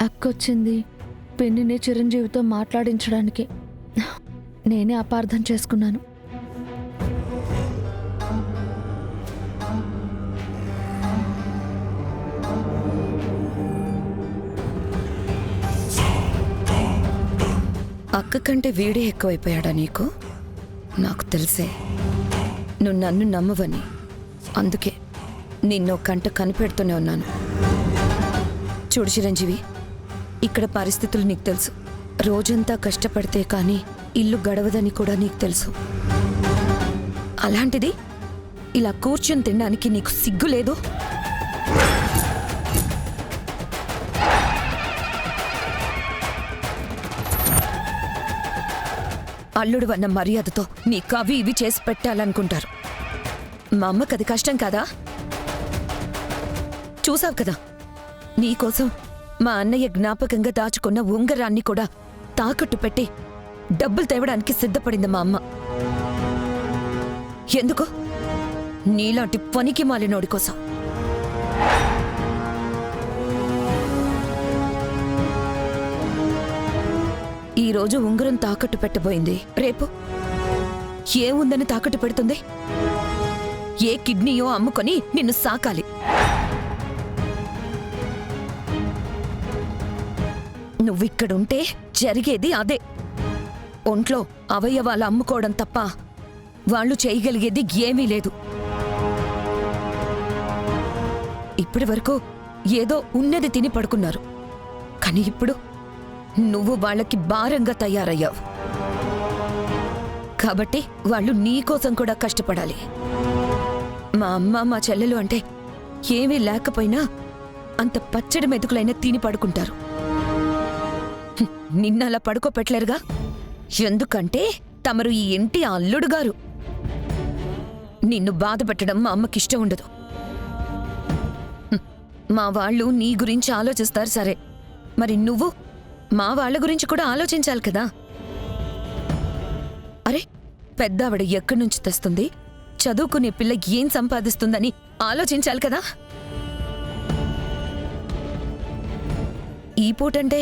అక్కొచ్చింది పిన్నిని చిరంజీవితో మాట్లాడించడానికి. నేనే అపార్థం చేసుకున్నాను. అక్క కంటే వీడే ఎక్కువైపోయాడా నీకు? నాకు తెలిసే నువ్వు నన్ను నమ్మవని. అందుకే నిన్నో కంట కనిపెడుతూనే ఉన్నాను. చూడు చిరంజీవి, ఇక్కడ పరిస్థితులు నీకు తెలుసు. రోజంతా కష్టపడితే కానీ ఇల్లు గడవదని కూడా నీకు తెలుసు. అలాంటిది ఇలా కూర్చొని తినడానికి నీకు సిగ్గు లేదు? అల్లుడు అన్న మర్యాదతో నీకు అవి ఇవి చేసి పెట్టాలనుకుంటారు. మా అమ్మకి అది కష్టం కాదా? చూసావు కదా, నీకోసం మా అన్నయ్య జ్ఞాపకంగా దాచుకున్న ఉంగరాన్ని కూడా తాకట్టు పెట్టి డబ్బులు తేవడానికి సిద్ధపడింది మా అమ్మ. ఎందుకు? నీలాంటి పనికి మాలినోడి కోసం. ఈరోజు ఉంగరం తాకట్టు పెట్టబోయింది, రేపు ఏముందని తాకట్టు పెడుతుంది? ఏ కిడ్నీయో అమ్ముకొని నిన్ను సాకాలి. నువ్విక్కడుంటే జరిగేది అదే. ఒంట్లో అవయవాలు అమ్ముకోవడం తప్ప వాళ్ళు చేయగలిగేది ఏమీ లేదు. ఇప్పటి వరకు ఏదో ఉన్నది తిని పడుకున్నారు, కానీ ఇప్పుడు నువ్వు వాళ్ళకి భారంగా తయారయ్యావు. కాబట్టి వాళ్ళు నీకోసం కూడా కష్టపడాలి. మా అమ్మ మా చెల్లెలు అంటే ఏమీ లేకపోయినా అంత పచ్చడి మెతుకులైనా తిని పడుకుంటారు. నిన్నలా పడుకోపెట్టలేరుగా, ఎందుకంటే తమరు ఈ ఇంటి అల్లుడు గారు. నిన్ను బాధ పెట్టడం మా అమ్మకిష్టం ఉండదు. మా వాళ్ళు నీ గురించి ఆలోచిస్తారు సరే, మరి నువ్వు మా వాళ్ళ గురించి కూడా ఆలోచించాలి కదా. అరే, పెద్దావిడ ఎక్కడి నుంచి తెస్తుంది, చదువుకునే పిల్ల ఏం సంపాదిస్తుందని ఆలోచించాలి కదా. ఈ పూటంటే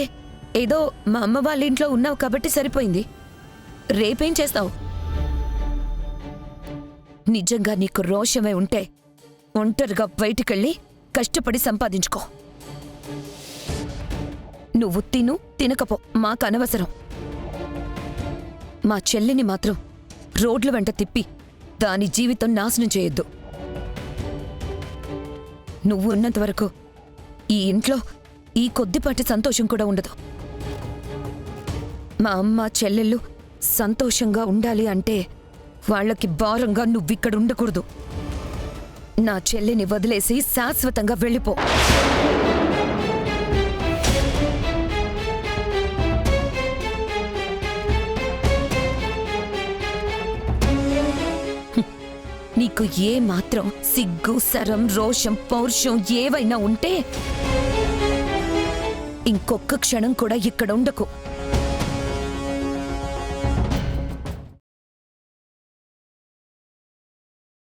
ఏదో మా అమ్మ వాళ్ళ ఇంట్లో ఉన్నావు కాబట్టి సరిపోయింది. రేపేం చేస్తావు? నిజంగా నీకు రోషమే ఉంటే ఒంటరిగా బయటికెళ్ళి కష్టపడి సంపాదించుకో. నువ్వు తిను, తినకపో మాకనవసరం. మా చెల్లిని మాత్రం రోడ్ల వెంట తిప్పి దాని జీవితం నాశనం చేయొద్దు. నువ్వు ఉన్నంతవరకు ఈ ఇంట్లో ఈ కొద్దిపాటి సంతోషం కూడా ఉండదు. మా అమ్మ చెల్లెళ్ళు సంతోషంగా ఉండాలి అంటే వాళ్ళకి భారంగా నువ్విక్కడ ఉండకూడదు. నా చెల్లిని వదిలేసి శాశ్వతంగా వెళ్ళిపో. నీకు ఏ మాత్రం సిగ్గు, శరం, రోషం, పౌరుషం ఏవైనా ఉంటే ఇంకొక్క క్షణం కూడా ఇక్కడ ఉండకు.